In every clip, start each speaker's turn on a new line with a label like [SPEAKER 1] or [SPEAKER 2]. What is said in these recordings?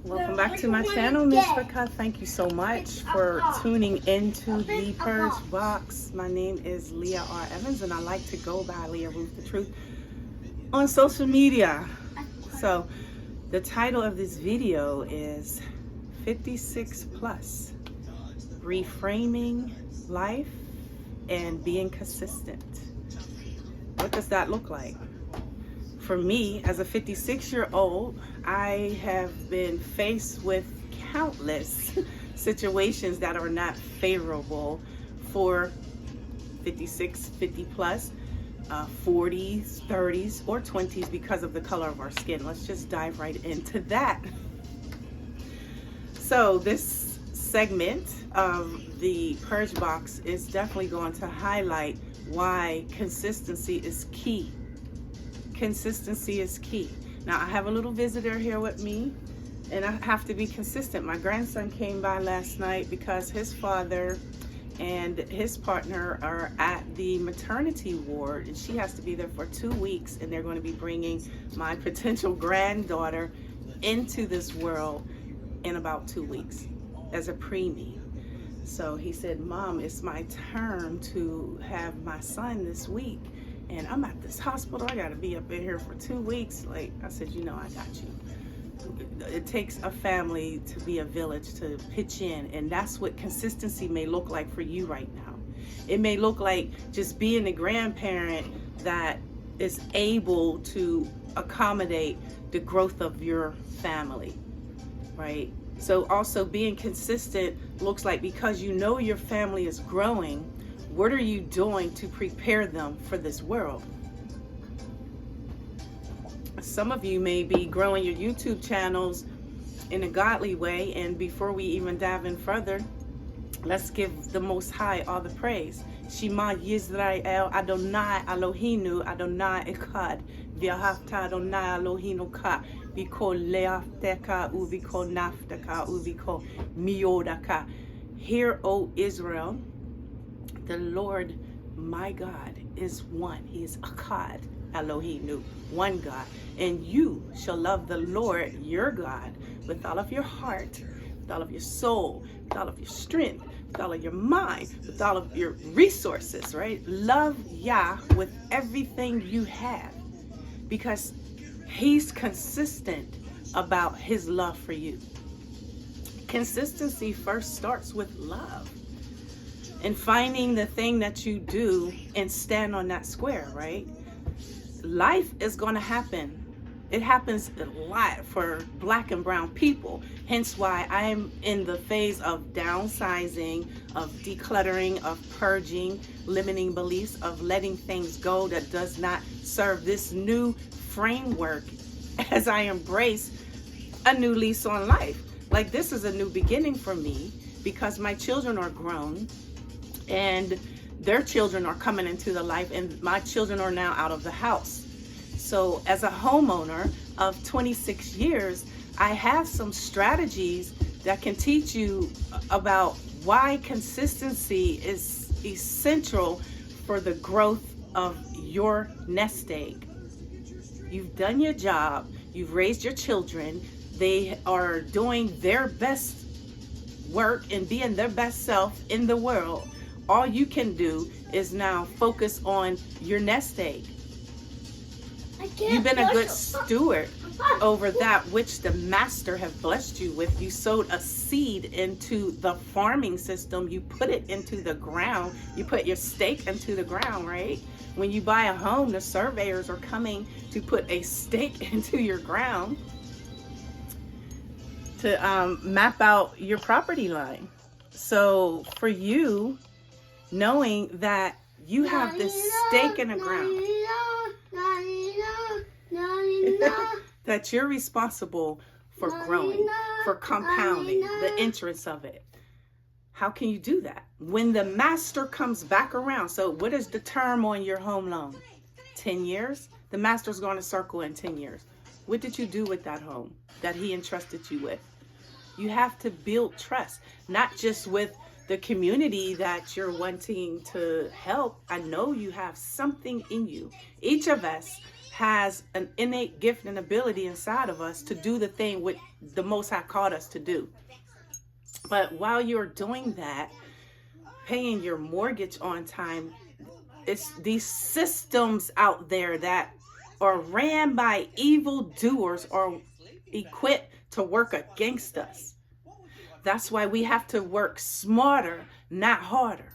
[SPEAKER 1] Welcome back to my channel, Mishpachah. Thank you so much for tuning into the Purge Box. My name is Leah R. Evans, and I like to go by Leah Ruth the Truth on social media. So the title of this video is 56 Plus, Reframing Life and Being Consistent. What does that look like? For me, as a 56-year-old, I have been faced with countless situations that are not favorable for 56, 50 plus, 40s, 30s, or 20s because of the color of our skin. Let's just dive right into that. So this segment of the Purge Box is definitely going to highlight why consistency is key. Consistency is key. Now, I have a little visitor here with me, and I have to be consistent. My grandson came by last night because his father and his partner are at the maternity ward, and she has to be there for 2 weeks, and they're going to be bringing my potential granddaughter into this world in about 2 weeks as a preemie. So he said, "Mom, it's my turn to have my son this week, and I'm at this hospital. I got to be up in here for 2 weeks." Like I said, you know, I got you. It takes a family to be a village to pitch in, and that's what consistency may look like for you right now. It may look like just being a grandparent that is able to accommodate the growth of your family, right? So also being consistent looks like, because you know your family is growing, what are you doing to prepare them for this world? Some of you may be growing your YouTube channels in a godly way, and before we even dive in further, let's give the Most High all the praise. Shema Yisrael Adonai Eloheinu Adonai Echad V'ahavta Adonai Eloheinu Ka V'kol le'afteka u'v'kol nafteka u'v'kol miyodaka. Hear, O Israel, the Lord my God is one. He is Echad Eloheinu, one God. And you shall love the Lord your God with all of your heart, with all of your soul, with all of your strength, with all of your mind, with all of your resources, right? Love Yah with everything you have, because He's consistent about His love for you. Consistency first starts with love and finding the thing that you do and stand on that square, right? Life is going to happen. It happens a lot for Black and brown people. Hence why I'm in the phase of downsizing, of decluttering, of purging, limiting beliefs, of letting things go that does not serve this new framework as I embrace a new lease on life. Like, this is a new beginning for me because my children are grown and their children are coming into the life, and my children are now out of the house. So as a homeowner of 26 years, I have some strategies that can teach you about why consistency is essential for the growth of your nest egg. You've done your job, you've raised your children, they are doing their best work and being their best self in the world. All you can do is now focus on your nest egg. You've been a good steward over that which the master have blessed you with. You sowed a seed into the farming system. You put it into the ground. You put your stake into the ground, right? When you buy a home, the surveyors are coming to put a stake into your ground to map out your property line. So for you, knowing that you have this stake in the ground, that you're responsible for growing, for compounding the interest of it. How can you do that? When the master comes back around. So what is the term on your home loan? 10 years? The master's going to circle in 10 years. What did you do with that home that he entrusted you with? You have to build trust, not just with the community that you're wanting to help. I know you have something in you. Each of us has an innate gift and ability inside of us to do the thing what the Most High called us to do. But while you're doing that, paying your mortgage on time, it's these systems out there that are ran by evil doers or equipped to work against us. That's why we have to work smarter, not harder.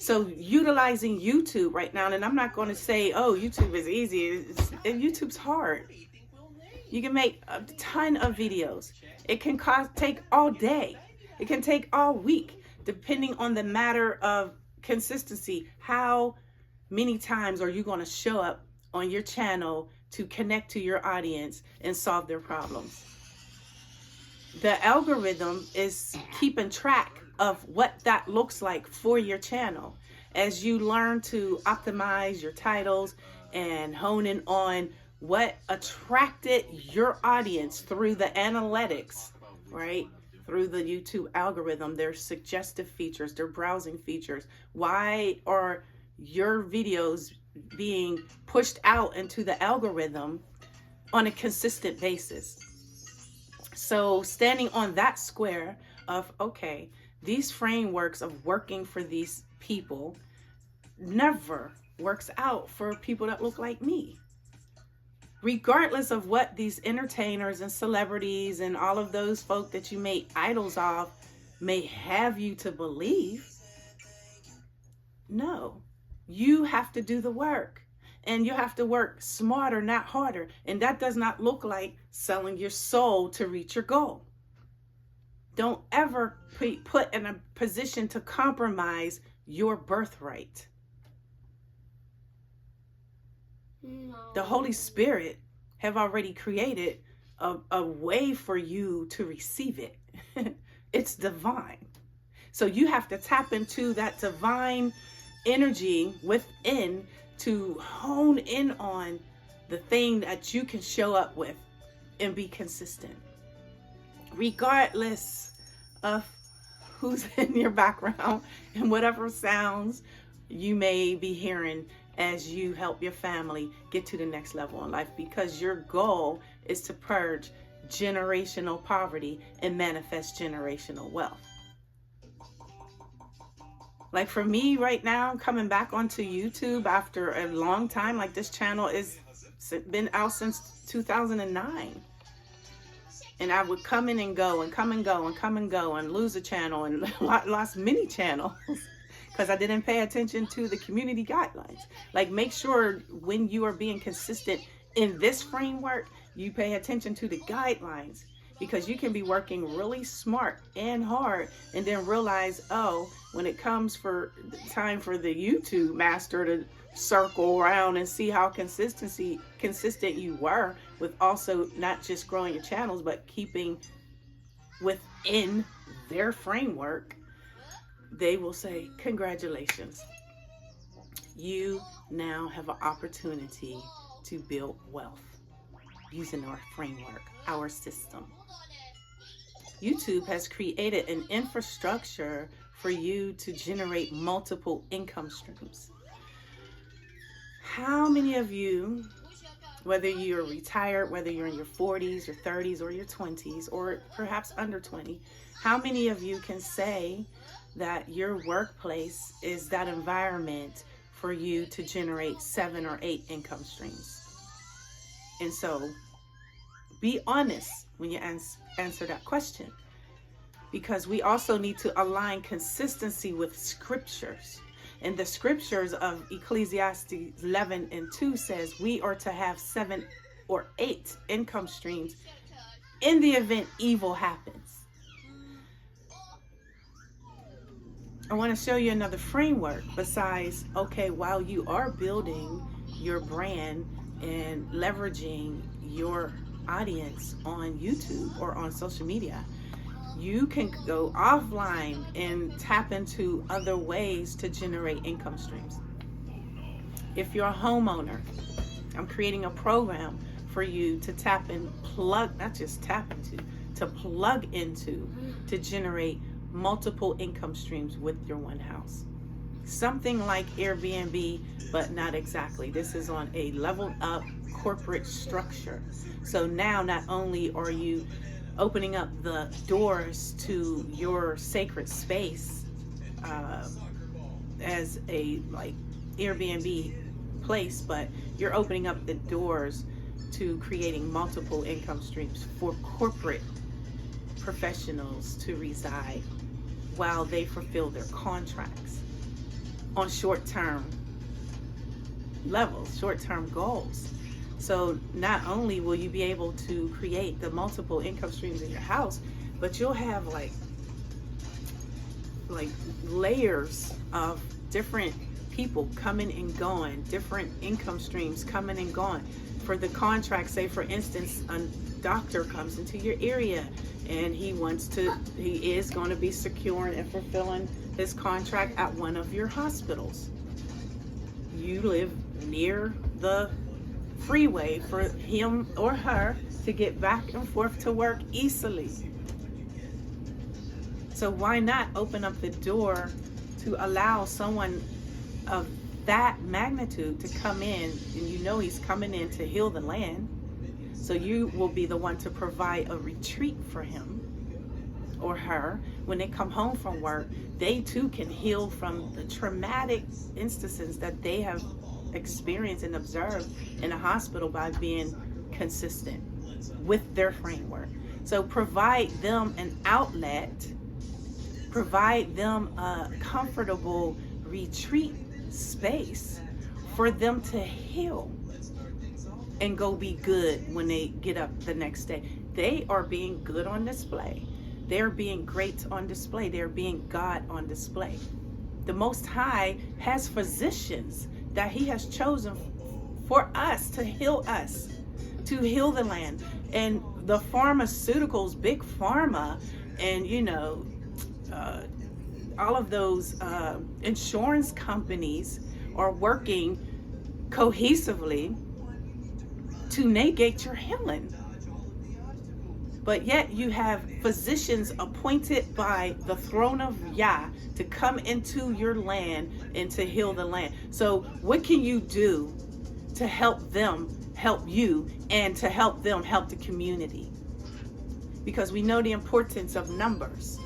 [SPEAKER 1] So utilizing YouTube right now, and I'm not going to say, oh, YouTube is easy. YouTube's hard. You can make a ton of videos. It can take all day. It can take all week, depending on the matter of consistency. How many times are you going to show up on your channel to connect to your audience and solve their problems? The algorithm is keeping track of what that looks like for your channel as you learn to optimize your titles and hone in on what attracted your audience through the analytics, right? Through the YouTube algorithm, their suggestive features, their browsing features. Why are your videos being pushed out into the algorithm on a consistent basis? So standing on that square of, okay, these frameworks of working for these people never works out for people that look like me. Regardless of what these entertainers and celebrities and all of those folk that you make idols of may have you to believe, no, you have to do the work. And you have to work smarter, not harder. And that does not look like selling your soul to reach your goal. Don't ever be put in a position to compromise your birthright. No. The Holy Spirit have already created a way for you to receive it. It's divine. So you have to tap into that divine energy within to hone in on the thing that you can show up with and be consistent, regardless of who's in your background and whatever sounds you may be hearing as you help your family get to the next level in life, because your goal is to purge generational poverty and manifest generational wealth. Like for me right now, coming back onto YouTube after a long time, like this channel is been out since 2009. And I would come in and go and come and go and come and go and lose a channel and lost many channels because I didn't pay attention to the community guidelines. Like make sure when you are being consistent in this framework, you pay attention to the guidelines, because you can be working really smart and hard and then realize, oh, when it comes for time for the YouTube master to circle around and see how consistent you were with also not just growing your channels, but keeping within their framework, they will say, congratulations. You now have an opportunity to build wealth using our framework, our system. YouTube has created an infrastructure for you to generate multiple income streams. How many of you, whether you're retired, whether you're in your 40s, your 30s, or your 20s, or perhaps under 20, how many of you can say that your workplace is that environment for you to generate 7 or 8 income streams? And so be honest when you answer that question, because we also need to align consistency with scriptures. And the scriptures of Ecclesiastes 11:2 says we are to have 7 or 8 income streams in the event evil happens. I want to show you another framework besides, okay, while you are building your brand and leveraging your audience on YouTube or on social media, you can go offline and tap into other ways to generate income streams. If you're a homeowner, I'm creating a program for you to tap and plug, not just tap into, to plug into, to generate multiple income streams with your one house. something like Airbnb, but not exactly. This is on a leveled up corporate structure. So now not only are you opening up the doors to your sacred space as a like Airbnb place, but you're opening up the doors to creating multiple income streams for corporate professionals to reside while they fulfill their contracts on short-term levels, short-term goals. So not only will you be able to create the multiple income streams in your house, but you'll have like layers of different people coming and going, different income streams coming and going. For the contract, say for instance, a doctor comes into your area and he is going to be securing and fulfilling his contract at one of your hospitals. You live near the freeway for him or her to get back and forth to work easily. So why not open up the door to allow someone of that magnitude to come in, and you know he's coming in to heal the land. So you will be the one to provide a retreat for him or her. When they come home from work, they too can heal from the traumatic instances that they have experienced and observed in a hospital by being consistent with their framework. So provide them an outlet, provide them a comfortable retreat space for them to heal and go be good when they get up the next day. They are being good on display. They're being great on display. They're being God on display. The Most High has physicians that he has chosen for us, to heal the land. And the pharmaceuticals, big pharma, and all of those insurance companies are working cohesively to negate your healing. But yet you have physicians appointed by the throne of Yah to come into your land and to heal the land. So what can you do to help them help you, and to help them help the community? Because we know the importance of numbers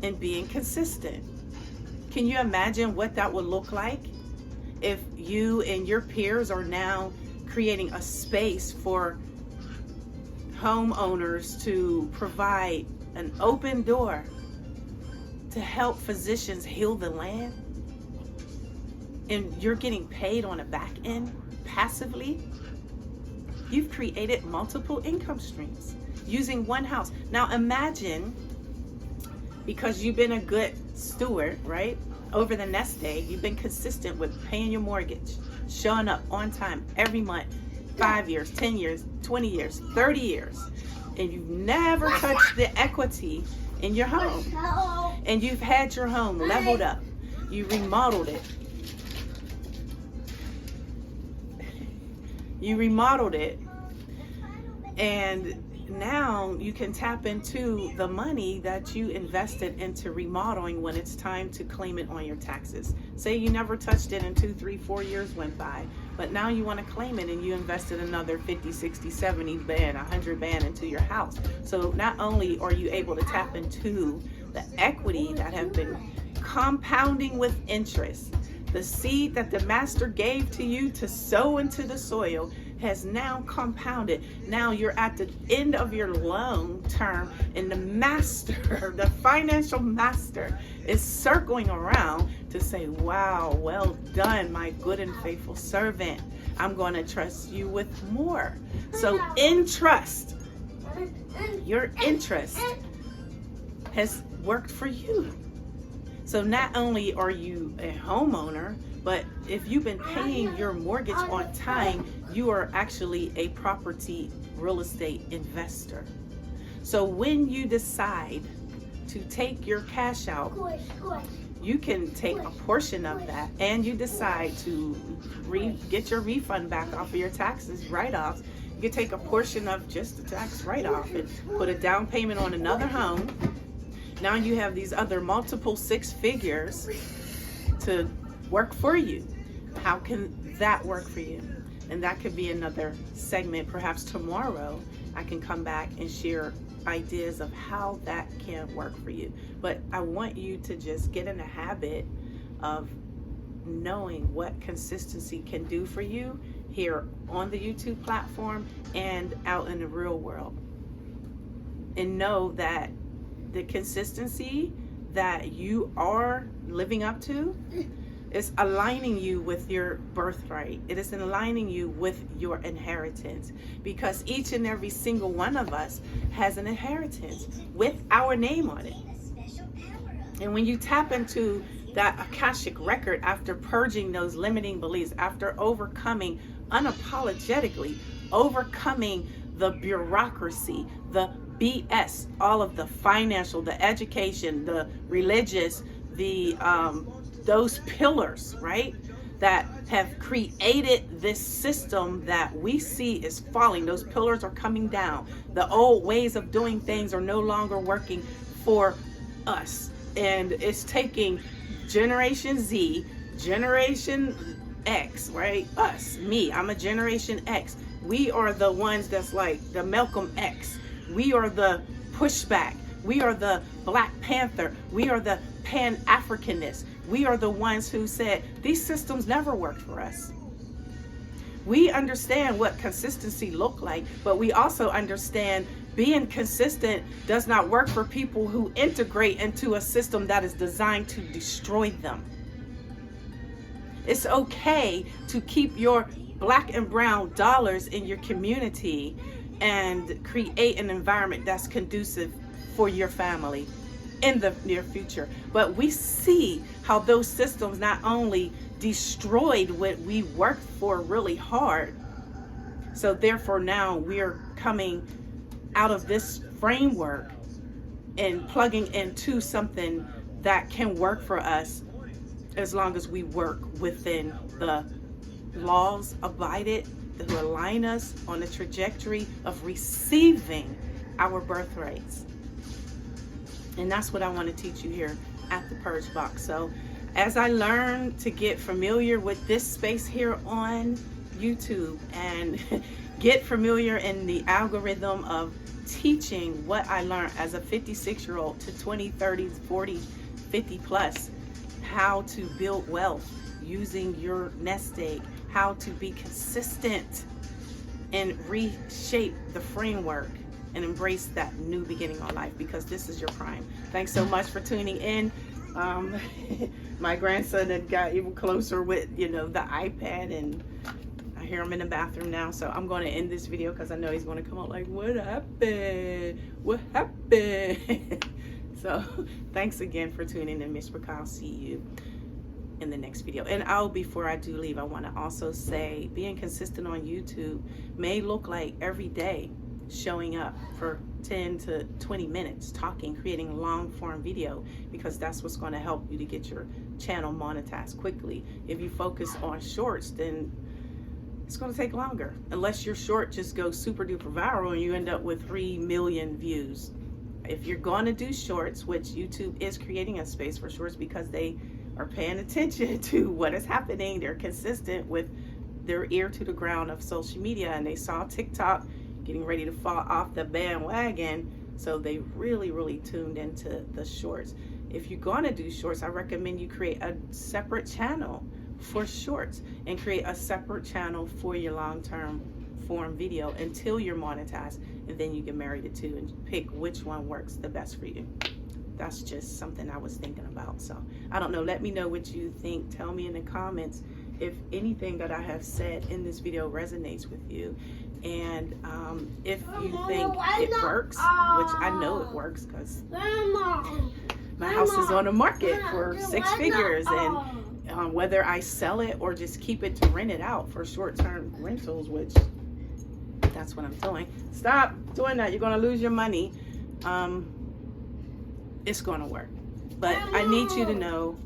[SPEAKER 1] and being consistent. Can you imagine what that would look like if you and your peers are now creating a space for homeowners to provide an open door to help physicians heal the land, and you're getting paid on the back end passively? You've created multiple income streams using one house. Now imagine, because you've been a good steward, right? Over the nest day, you've been consistent with paying your mortgage, showing up on time every month, 5 years, 10 years, 20 years, 30 years, and you've never touched the equity in your home. And you've had your home leveled up. You remodeled it. And now you can tap into the money that you invested into remodeling when it's time to claim it on your taxes. Say you never touched it and 2, 3, 4 years went by, but now you want to claim it and you invested another 50, 60, 70 band, 100 band into your house. So not only are you able to tap into the equity that have been compounding with interest, the seed that the master gave to you to sow into the soil has now compounded. Now you're at the end of your loan term, and the master, the financial master, is circling around to say, wow, well done, my good and faithful servant. I'm going to trust you with more. So your interest has worked for you. So not only are you a homeowner, but if you've been paying your mortgage on time, you are actually a property real estate investor. So when you decide to take your cash out, you can take a portion of that, and you decide to get your refund back off of your taxes write-offs. You can take a portion of just the tax write-off and put a down payment on another home. Now you have these other multiple 6 figures to work for you. How can that work for you? And that could be another segment. Perhaps tomorrow I can come back and share ideas of how that can work for you. But I want you to just get in the habit of knowing what consistency can do for you here on the YouTube platform and out in the real world. And know that the consistency that you are living up to is aligning you with your birthright. It is aligning you with your inheritance, because each and every single one of us has an inheritance with our name on it. And when you tap into that Akashic record, after purging those limiting beliefs, after overcoming unapologetically, overcoming the bureaucracy, the BS, all of the financial, the education, the religious, the those pillars, right, that have created this system that we see is falling. Those pillars are coming down. The old ways of doing things are no longer working for us. And it's taking Generation Z, Generation X, right? Us, me, I'm a Generation X. We are the ones that's like the Malcolm X. We are the pushback. We are the Black Panther. We are the Pan-Africanists. We are the ones who said these systems never worked for us. We understand what consistency looked like, but we also understand being consistent does not work for people who integrate into a system that is designed to destroy them. It's okay to keep your black and brown dollars in your community and create an environment that's conducive for your family in the near future. But we see how those systems not only destroyed what we worked for really hard, so therefore now we're coming out of this framework and plugging into something that can work for us as long as we work within the laws abided that will align us on the trajectory of receiving our birthrights. And that's what I want to teach you here at the Purge Box. So as I learn to get familiar with this space here on YouTube and get familiar in the algorithm of teaching what I learned as a 56-year-old to 20, 30, 40, 50 plus, how to build wealth using your nest egg, how to be consistent and reshape the framework and embrace that new beginning on life, because this is your prime. Thanks so much for tuning in. My grandson had got even closer with, the iPad, and I hear him in the bathroom now. So I'm going to end this video because I know he's going to come out like, what happened? What happened? So thanks again for tuning in, Mishpachah. I'll see you in the next video. And before I do leave, I want to also say being consistent on YouTube may look like every day showing up for 10 to 20 minutes talking, creating a long form video, because that's what's going to help you to get your channel monetized quickly. If you focus on shorts, then it's going to take longer, unless your short just goes super duper viral and you end up with 3 million views. If you're going to do shorts, which YouTube is creating a space for shorts because they are paying attention to what is happening, they're consistent with their ear to the ground of social media, and they saw TikTok getting ready to fall off the bandwagon, so they really tuned into the shorts. If you're going to do shorts, I recommend you create a separate channel for shorts and create a separate channel for your long-term form video until you're monetized, and then you can marry the two and pick which one works the best for you. That's just something I was thinking about. So I don't know, let me know what you think. Tell me in the comments if anything that I have said in this video resonates with you, and if you think it works, which I know it works because my house is on the market for 6 figures, and whether I sell it or just keep it to rent it out for short-term rentals, which that's what I'm doing. Stop doing that, you're going to lose your money. It's going to work, but I need you to know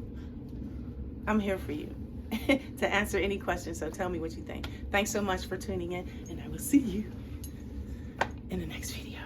[SPEAKER 1] I'm here for you to answer any questions. So tell me what you think. Thanks so much for tuning in, and I will see you in the next video.